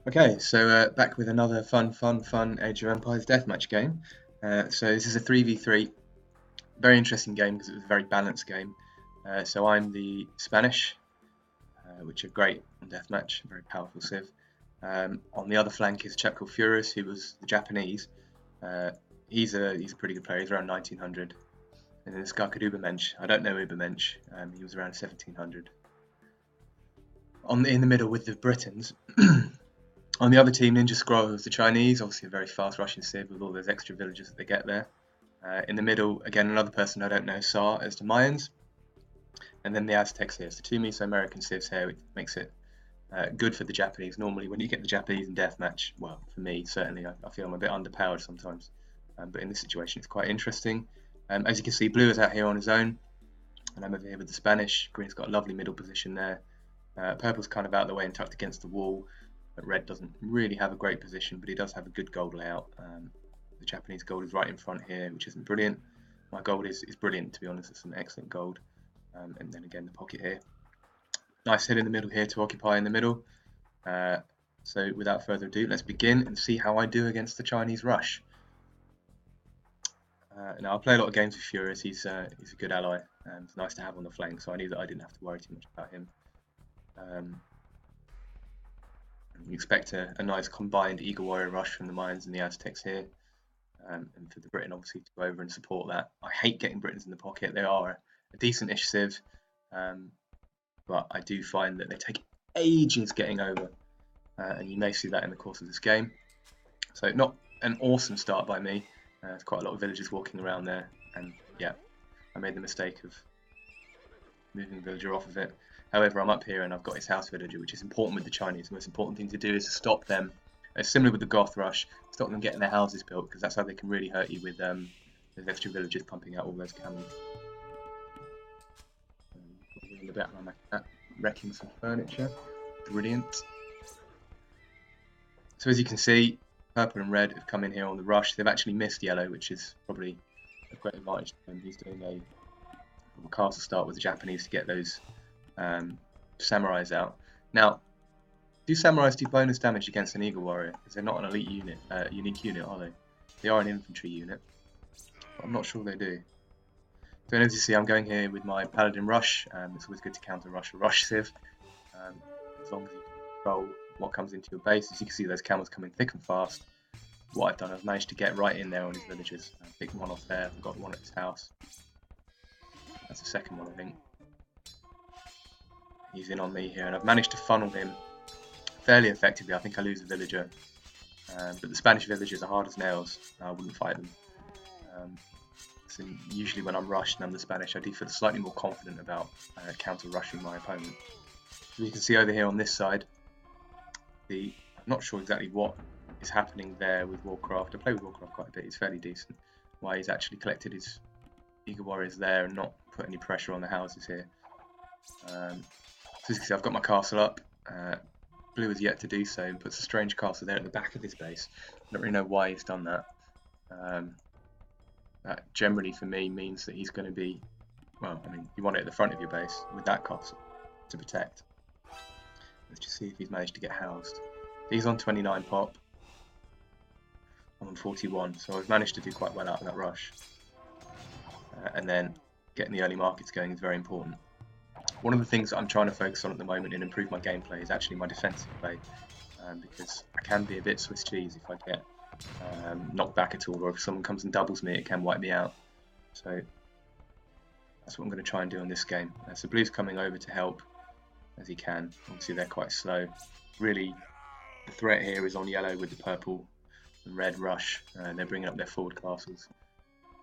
Okay, so back with another fun Age of Empires deathmatch game. So this is a 3v3, very interesting game because it was a very balanced game. So I'm the Spanish, which are great on deathmatch, very powerful civ. On the other flank is a chap called Furious, who was the Japanese. Uh, he's a pretty good player. He's around 1900. And then this guy called Ubermensch. I don't know Ubermensch. He was around 1700. In the middle with the Britons. On the other team, Ninja Scroll was the Chinese, obviously a very fast Russian civ with all those extra villages that they get there. In the middle, again, another person I don't know, Tsar, as the Mayans. And then the Aztecs here. So two Mesoamerican civs here, which makes it good for the Japanese. Normally, when you get the Japanese in deathmatch, well, for me, certainly, I feel I'm a bit underpowered sometimes. But in this situation, it's quite interesting. As you can see, Blue is out here on his own. And I'm over here with the Spanish. Green's got a lovely middle position there. Purple's kind of out of the way and tucked against the wall. But Red doesn't really have a great position, but he does have a good gold layout. The Japanese gold is right in front here, which isn't brilliant. My gold is brilliant, to be honest. It's some excellent gold. And then again, the pocket here. Nice hit in the middle here to occupy in the middle. So without further ado, let's begin and see how I do against the Chinese rush. Now, I play a lot of games with Furious. He's a good ally. It's nice to have on the flank, so I knew that I didn't have to worry too much about him. You expect a nice combined Eagle Warrior rush from the Mayans and the Aztecs here, and for the Briton obviously to go over and support that. I hate getting Britons in the pocket. They are a decent-ish civ, but I do find that they take ages getting over, and you may see that in the course of this game. So not an awesome start by me. There's quite a lot of villagers walking around there, and yeah, I made the mistake of moving the villager off of it. However, I'm up here and I've got his house villager, which is important with the Chinese. The most important thing to do is to stop them. It's similar with the Goth rush, stop them getting their houses built, because that's how they can really hurt you with those extra villagers pumping out all those cannons. In the background like that, wrecking some furniture. Brilliant. So as you can see, Purple and Red have come in here on the rush. They've actually missed Yellow, which is probably a great advantage to him. He's doing a castle start with the Japanese to get those samurais out. Now, do samurais do bonus damage against an Eagle Warrior? Because they're not an elite unit, unique unit, are they? They are an infantry unit, but I'm not sure they do. So as you see, I'm going here with my Paladin Rush. It's always good to counter rush a rush civ, as long as you control what comes into your base. As you can see, those camels coming thick and fast. What I've done, I've managed to get right in there on his villagers. Picked one off there, I've got one at his house. That's the second one, I think. He's in on me here, and I've managed to funnel him fairly effectively. I think I lose a villager, but the Spanish villagers are hard as nails. I wouldn't fight them. So usually when I'm rushed and I'm the Spanish, I do feel slightly more confident about counter-rushing my opponent. So you can see over here on this side, I'm not sure exactly what is happening there with Warcraft. I play with Warcraft quite a bit. He's fairly decent. Why he's actually collected his Eagle Warriors there and not put any pressure on the houses here. So as you can see, I've got my castle up. Blue has yet to do so and puts a strange castle there at the back of his base. I don't really know why he's done that. That generally for me means that he's going to be, well, I mean, you want it at the front of your base with that castle to protect. Let's just see if he's managed to get housed. He's on 29 pop. I'm on 41, so I've managed to do quite well out of that rush. And then getting the early markets going is very important. One of the things that I'm trying to focus on at the moment and improve my gameplay is actually my defensive play, because I can be a bit Swiss cheese if I get knocked back at all, or if someone comes and doubles me, it can wipe me out. So that's what I'm going to try and do in this game. So Blue's coming over to help as he can. Obviously they're quite slow. Really, the threat here is on Yellow with the Purple and Red rush, and they're bringing up their forward castles.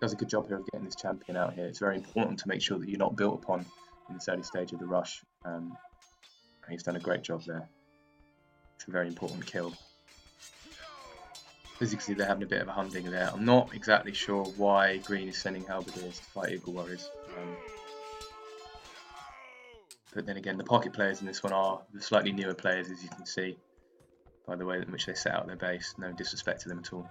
Does a good job here of getting this champion out here. It's very important to make sure that you're not built upon in this early stage of the rush. He's done a great job there. It's a very important kill. As you can see, they're having a bit of a humdinger there. I'm not exactly sure why Green is sending Halberdiers to fight Eagle Warriors. But then again, the pocket players in this one are the slightly newer players, as you can see, by the way in which they set out their base. No disrespect to them at all.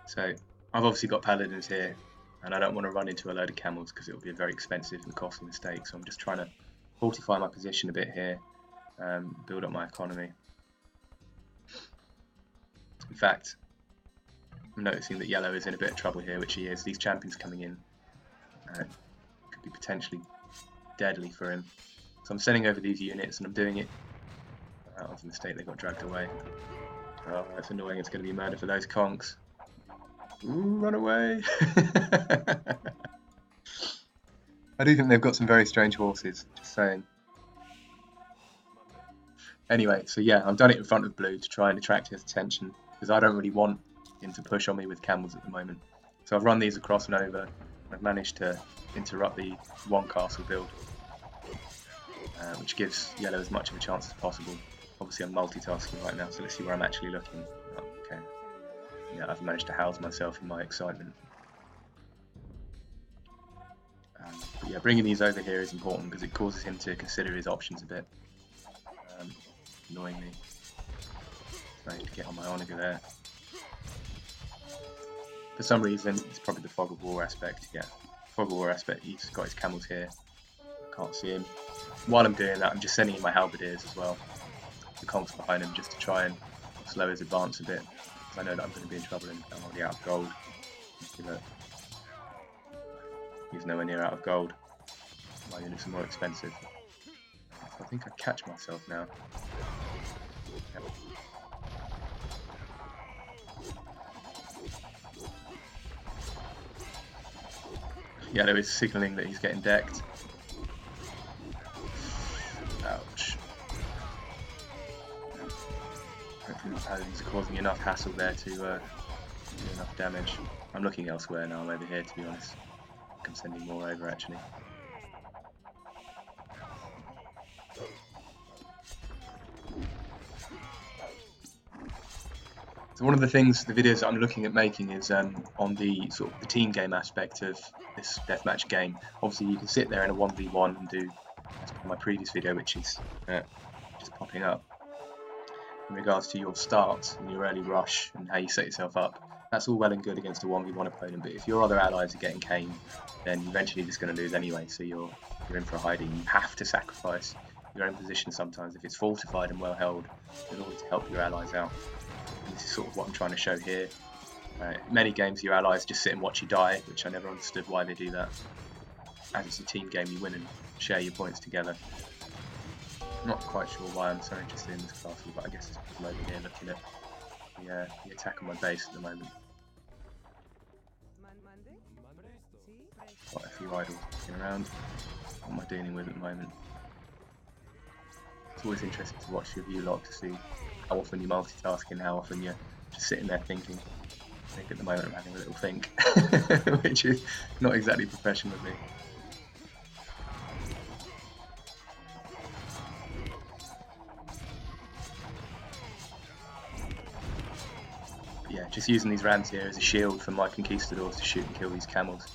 So I've obviously got Paladins here, and I don't want to run into a load of camels because it will be a very expensive and costly mistake. So I'm just trying to fortify my position a bit here, build up my economy. In fact, I'm noticing that yellow is in a bit of trouble here, which he is. These champions coming in could be potentially deadly for him. So I'm sending over these units, and I'm doing it. That was a mistake, they got dragged away. Oh, that's annoying, it's going to be murder for those conks. Ooh, run away! I do think they've got some very strange horses, just saying. Anyway, so yeah, I've done it in front of blue to try and attract his attention, because I don't really want him to push on me with camels at the moment. So I've run these across and over, and I've managed to interrupt the one castle build, which gives yellow as much of a chance as possible. Obviously I'm multitasking right now, so let's see where I'm actually looking. Oh, okay. Yeah, I've managed to house myself in my excitement. But yeah, bringing these over here is important because it causes him to consider his options a bit. Annoyingly. Managed to get on my Onega there. For some reason, it's probably the fog of war aspect. Yeah, fog of war aspect. He's got his camels here. I can't see him. While I'm doing that, I'm just sending in my halberdiers as well. The conks behind him just to try and slow his advance a bit. Because I know that I'm going to be in trouble and I'm already out of gold. Look. He's nowhere near out of gold. My units are more expensive. So I think I catch myself now. Yep. Yellow is signalling that he's getting decked. Ouch. Hopefully the paladin's causing enough hassle there to do enough damage. I'm looking elsewhere now, I'm over here to be honest. I'm sending more over actually. So one of the things, the videos that I'm looking at making is on the sort of the team game aspect of this deathmatch game. Obviously you can sit there in a 1v1 and do, as per my previous video, which is just popping up, in regards to your start and your early rush and how you set yourself up. That's all well and good against a 1v1 opponent, but if your other allies are getting caned, then eventually you're just going to lose anyway, so you're in for a hiding. You have to sacrifice your own position sometimes if it's fortified and well held in order to help your allies out. And this is sort of what I'm trying to show here. In many games your allies just sit and watch you die, which I never understood why they do that. As it's a team game, you win and share your points together. Not quite sure why I'm so interested in this castle, but I guess it's because I'm over here looking at the attack on my base at the moment. Quite a few idols looking around. What am I dealing with at the moment? It's always interesting to watch your view log to see how often you're multitasking, how often you're just sitting there thinking. I think at the moment I'm having a little think, which is not exactly professional of me. Yeah, just using these rams here as a shield for my conquistadors to shoot and kill these camels.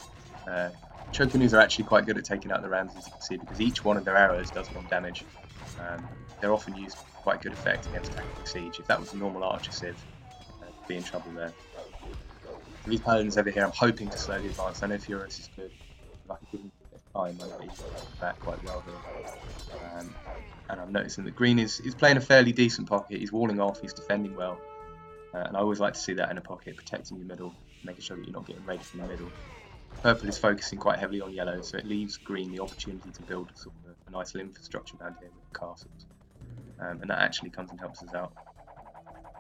Chokanus are actually quite good at taking out the rams, as you can see, because each one of their arrows does 1 damage. They're often used with quite good effect against tactical siege. If that was a normal archer civ, I'd be in trouble there. For these paladins over here, I'm hoping to slowly advance. I know Furious is good. If I can give him a bit of time, I'll be back quite well here. And I'm noticing that green is playing a fairly decent pocket. He's walling off, he's defending well. And I always like to see that in a pocket, protecting your middle, making sure that you're not getting raided from the middle. Purple is focusing quite heavily on yellow, so it leaves green the opportunity to build sort of a nice little infrastructure around here with castles. And that actually comes and helps us out.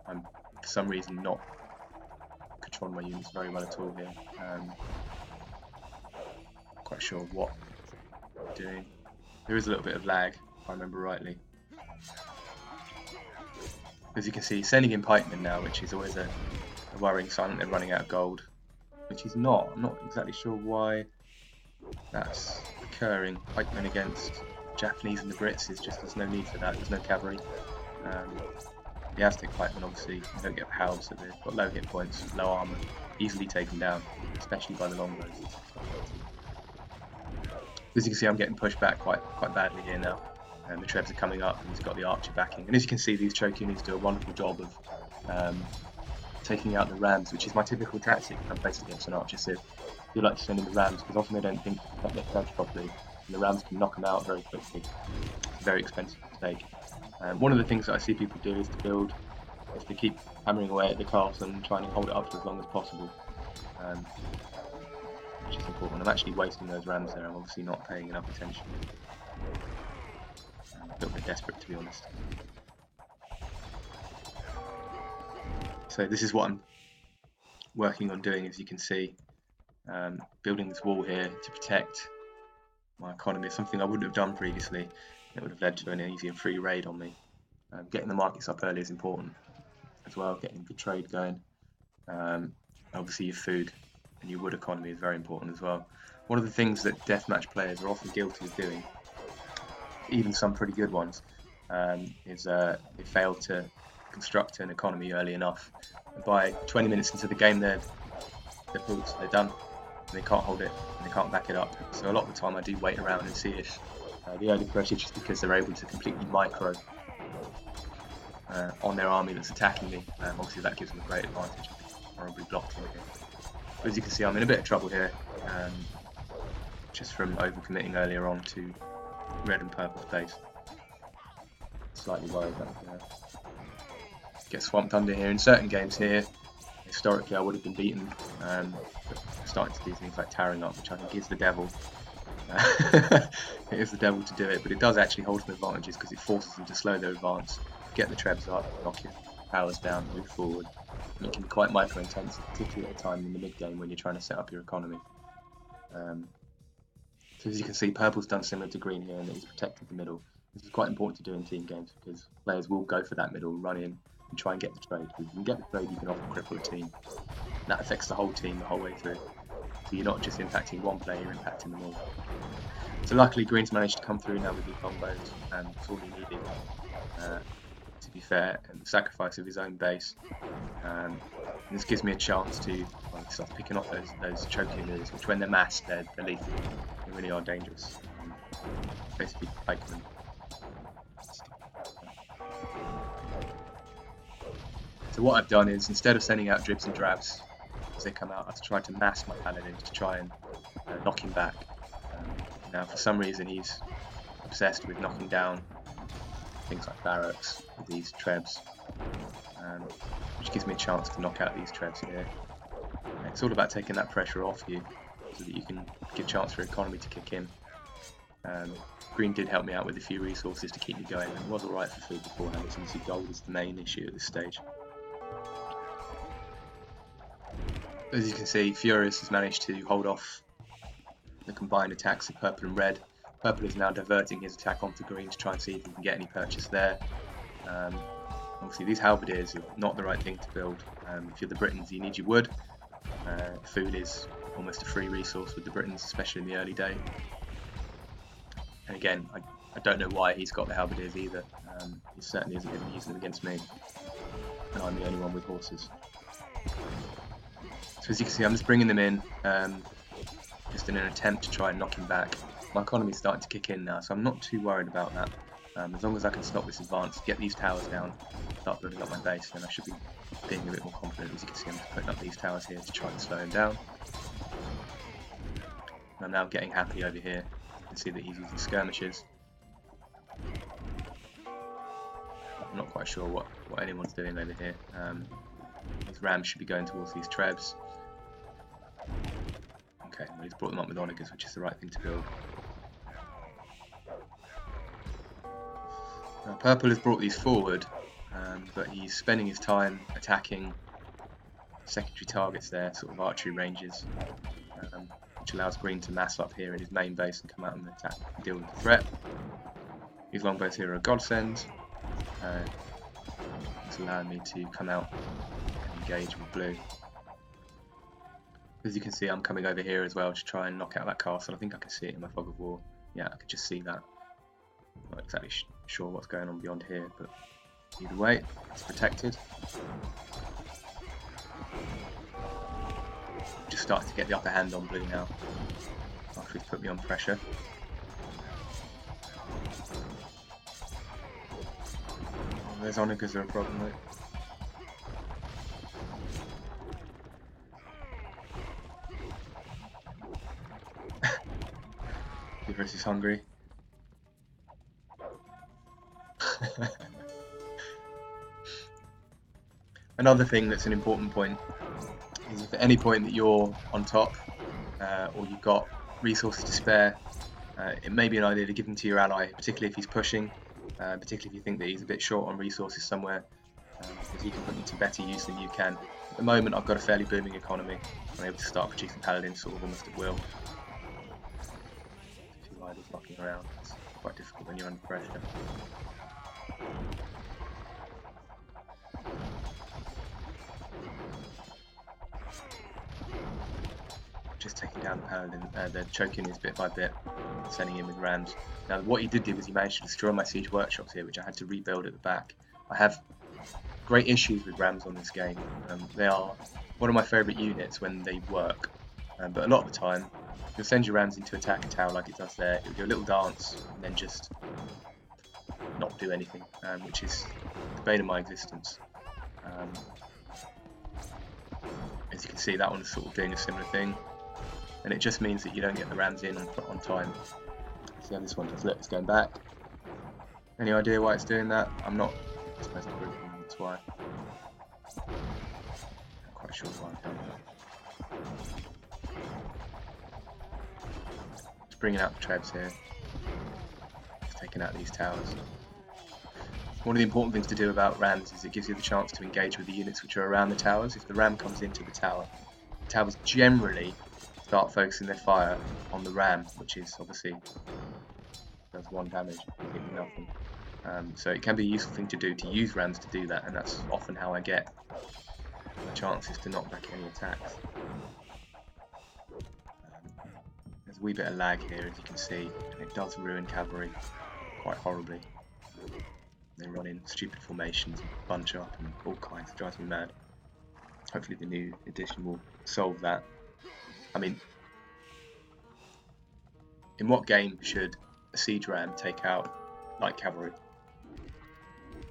I'm, for some reason, not controlling my units very well at all here. Not quite sure what I'm doing. There is a little bit of lag, if I remember rightly. As you can see, sending in pikemen now, which is always a worrying sign that they're running out of gold. Which is not. I'm not exactly sure why that's occurring. Pikemen against Japanese and the Brits is just, there's no need for that, there's no cavalry. The Aztec pikemen obviously don't get powered, so they've got low hit points, low armour, easily taken down, especially by the longbows. As you can see, I'm getting pushed back quite badly here now. The Trebs are coming up and he's got the archer backing. And as you can see, these Chokunis do a wonderful job of taking out the rams, which is my typical tactic when I'm faced against an archer civ. I do like to send in the rams because often they don't think they judge properly, and the rams can knock them out very quickly. It's very expensive to take. One of the things that I see people do is to build is to keep hammering away at the castle and trying to hold it up for as long as possible, which is important. I'm actually wasting those rams there. I'm obviously not paying enough attention. I'm a little bit desperate, to be honest. So this is what I'm working on doing, as you can see, building this wall here to protect my economy. Something I wouldn't have done previously. It would have led to an easy and free raid on me. Getting the markets up early is important as well, getting good trade going. Obviously your food and your wood economy is very important as well. One of the things that deathmatch players are often guilty of doing, even some pretty good ones, is they fail to construct an economy early enough. And by 20 minutes into the game, they're done, and they can't hold it, and they can't back it up. So a lot of the time I do wait around and see if the early pressure, just because they're able to completely micro on their army that's attacking me. Obviously that gives them a great advantage. Horribly blocked in here. But as you can see, I'm in a bit of trouble here, just from overcommitting earlier on to red and purple base. Slightly worried that I'm going to get swamped under here. In certain games here, historically I would have been beaten, but starting to do things like towering up, which I think is the devil. It is the devil to do it, but it does actually hold some advantages because it forces them to slow their advance, get the trebs up, knock your powers down, move forward. And it can be quite micro-intense, particularly at a time in the mid-game when you're trying to set up your economy. So as you can see, purple's done similar to green here, and he's protected the middle. This is quite important to do in team games because players will go for that middle, run in, and try and get the trade. If you can get the trade, you can often cripple a team. And that affects the whole team the whole way through. So you're not just impacting one player, you're impacting them all. So luckily, green's managed to come through now with the combos, and it's all he needed, to be fair, and the sacrifice of his own base. And this gives me a chance to start picking off those choking moves, which when they're massed, they're lethal. They really are dangerous. Basically, pike them. So what I've done is, instead of sending out dribs and drabs as they come out, I've tried to mass my paladins to try and knock him back. Now, for some reason, he's obsessed with knocking down things like barracks with these trebs, which gives me a chance to knock out these trebs here. It's all about taking that pressure off you so that you can give a chance for economy to kick in. Green did help me out with a few resources to keep me going, and it was alright for food beforehand. It's obviously gold is the main issue at this stage. As you can see, Furious has managed to hold off the combined attacks of purple and red. Purple is now diverting his attack onto green to try and see if he can get any purchase there. Obviously these halberdiers are not the right thing to build. If you're the Britons, you need your wood. Food is almost a free resource with the Britons, especially in the early day. And again, I don't know why he's got the halberdiers either. He certainly isn't going to use them against me, and I'm the only one with horses. So as you can see, I'm just bringing them in, just in an attempt to try and knock him back. My economy's starting to kick in now, so I'm not too worried about that. As long as I can stop this advance, get these towers down, start building up my base, then I should be being a bit more confident. As you can see, I'm just putting up these towers here to try and slow him down. And I'm now getting happy over here. You can see that he's using skirmishers. I'm not quite sure what anyone's doing over here. These rams should be going towards these trebs. Okay, well, he's brought them up with onagers, which is the right thing to build. Now, purple has brought these forward, but he's spending his time attacking secondary targets there, sort of archery ranges, which allows green to mass up here in his main base and come out and attack and deal with the threat. These longbows here are a godsend. It's allowing me to come out and engage with blue. As you can see, I'm coming over here as well to try and knock out that castle. I think I can see it in my fog of war. Yeah, I could just see that. Not exactly sure what's going on beyond here, but either way, it's protected. Just starting to get the upper hand on blue now, after he's put me on pressure. Those onagers are a problem, though. Versus hungry. Another thing that's an important point is if at any point that you're on top or you've got resources to spare, it may be an idea to give them to your ally, particularly if he's pushing, particularly if you think that he's a bit short on resources somewhere, because he can put them to better use than you can. At the moment, I've got a fairly booming economy. I'm able to start producing paladins sort of almost at will. A few idols knocking around. It's quite difficult when you're under pressure. Just taking down the paladin, the choking is bit by bit, sending in with rams. Now what he did was he managed to destroy my siege workshops here, which I had to rebuild at the back. I have great issues with rams on this game. They are one of my favourite units when they work, but a lot of the time you'll send your rams into attack a tower like it does there, it'll do a little dance and then just not do anything, which is the bane of my existence. As you can see, that one is sort of doing a similar thing, and it just means that you don't get the rams in on time. See how this one does? Look, it's going back. Any idea why it's doing that? I'm not. I suppose I'm grouping, that's why. Not quite sure why I've done that. Just bringing out the trebs here. Just taking out these towers. One of the important things to do about rams is it gives you the chance to engage with the units which are around the towers. If the ram comes into the towers generally start focusing their fire on the ram, which is obviously does 1 damage, completely nothing. So it can be a useful thing to do, to use rams to do that, and that's often how I get the chances to knock back any attacks. There's a wee bit of lag here, as you can see, and it does ruin cavalry quite horribly. They run in stupid formations and bunch up and all kinds. It drives me mad. Hopefully the new edition will solve that. I mean, in what game should a siege ram take out light cavalry?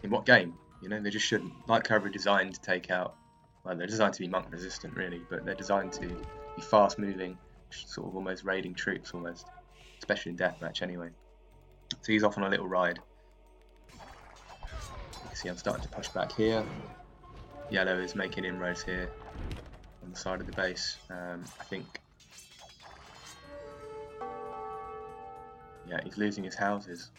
In what game? You know, they just shouldn't. Light cavalry are designed to take out, well, they're designed to be monk resistant really, but they're designed to be fast moving, sort of almost raiding troops almost, especially in deathmatch anyway. So he's off on a little ride. You can see I'm starting to push back here. Yellow is making inroads here on the side of the base. I think, yeah, he's losing his houses.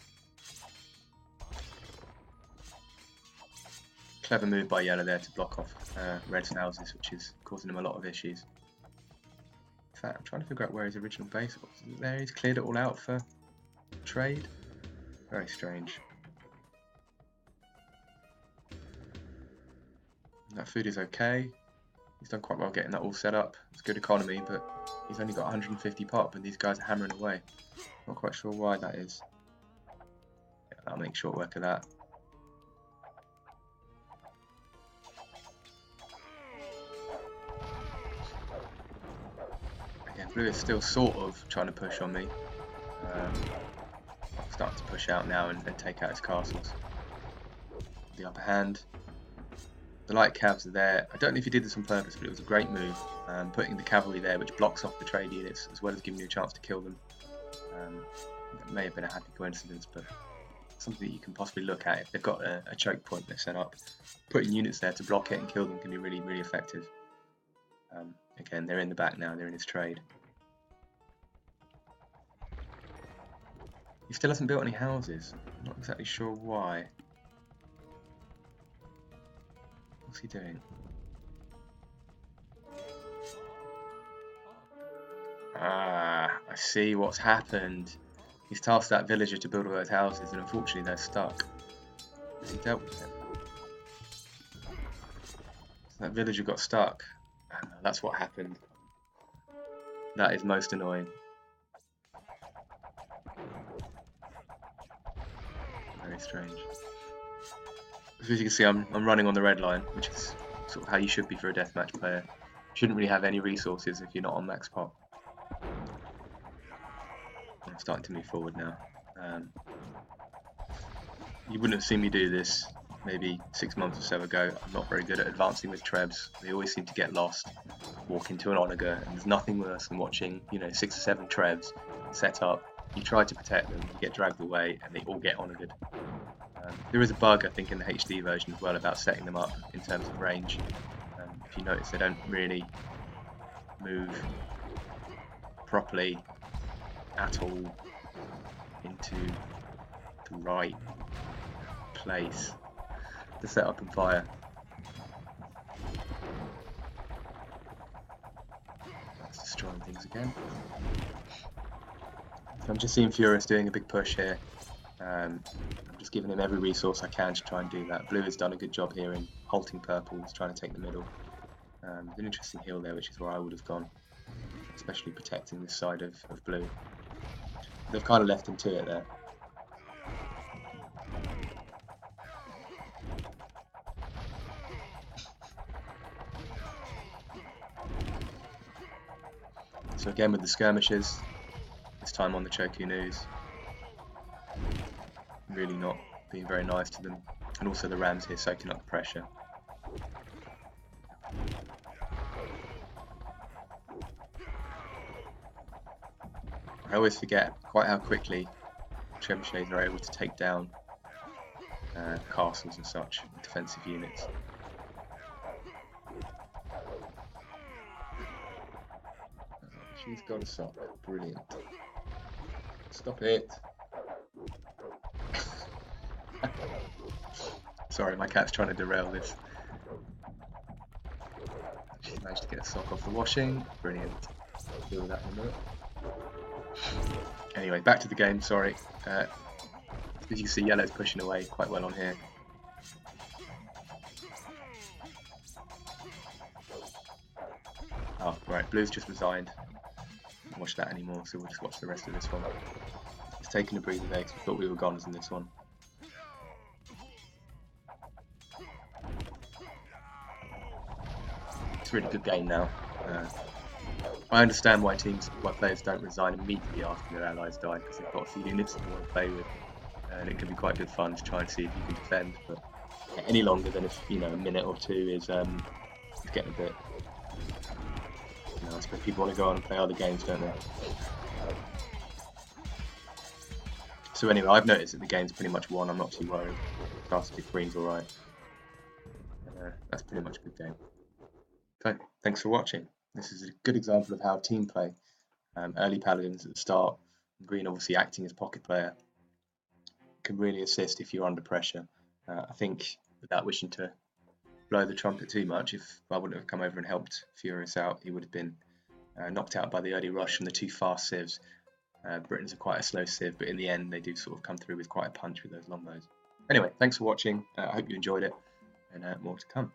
Clever move by Yellow there to block off Red's houses, which is causing him a lot of issues. In fact, I'm trying to figure out where his original base was. Is it there? He's cleared it all out for trade? Very strange. That food is okay. He's done quite well getting that all set up. It's good economy, but he's only got 150 pop and these guys are hammering away. Not quite sure why that is. Yeah, that'll make short work of that. Again, blue is still sort of trying to push on me. Starting to push out now and take out his castles. The upper hand. The light cavs are there. I don't know if he did this on purpose, but it was a great move. Putting the cavalry there, which blocks off the trade units, as well as giving you a chance to kill them. It may have been a happy coincidence, but something that you can possibly look at if they've got a choke point they've set up. Putting units there to block it and kill them can be really, really effective. Again, they're in the back now, they're in his trade. He still hasn't built any houses. I'm not exactly sure why. What's he doing? Ah, I see what's happened. He's tasked that villager to build all those houses, and unfortunately they're stuck. Has he dealt with it? So that villager got stuck. That's what happened. That is most annoying. Very strange. As you can see, I'm running on the red line, which is sort of how you should be for a deathmatch player. You shouldn't really have any resources if you're not on max pop. I'm starting to move forward now. You wouldn't have seen me do this maybe 6 months or so ago. I'm not very good at advancing with trebs. They always seem to get lost, walk into an onager, and there's nothing worse than watching, you know, 6 or 7 trebs set up. You try to protect them, you get dragged away, and they all get onagered. There is a bug, I think, in the HD version as well about setting them up in terms of range. If you notice, they don't really move properly at all into the right place to set up and fire. That's destroying things again. So I'm just seeing Furious doing a big push here. I'm just giving him every resource I can to try and do that. Blue has done a good job here in halting purple. He's trying to take the middle. An interesting heal there, which is where I would have gone, especially protecting this side of blue. They've kind of left him to it there. So again with the skirmishes, this time on the Choku News, really not being very nice to them, and also the Rams here soaking up the pressure. I always forget quite how quickly trebuchets are able to take down castles and such, defensive units. She's got a sock, brilliant. Stop it. Sorry, my cat's trying to derail this. She's managed to get a sock off the washing, brilliant. Deal with that in a minute. Anyway, back to the game, sorry. As you can see, yellow's pushing away quite well on here. Oh, right, blue's just resigned. Don't watch that anymore, so we'll just watch the rest of this one. It's taking a breather there, because we thought we were goners in this one. It's a really good game now. I understand why players don't resign immediately after their allies die, because they've got a few units that they want to play with, and it can be quite good fun to try and see if you can defend. But any longer than a minute or two is getting a bit. I suppose people want to go on and play other games, don't they? So anyway, I've noticed that the game's pretty much won. I'm not too worried. Castle Green's alright. That's pretty much a good game. So, thanks for watching. This is a good example of how team play. Early Paladins at the start, Green obviously acting as pocket player, can really assist if you're under pressure. I think without wishing to blow the trumpet too much, if I wouldn't have come over and helped Furious out, he would have been knocked out by the early rush from the two fast civs. Britain's are quite a slow civ, but in the end they do sort of come through with quite a punch with those longbows. Anyway, thanks for watching. I hope you enjoyed it, and more to come.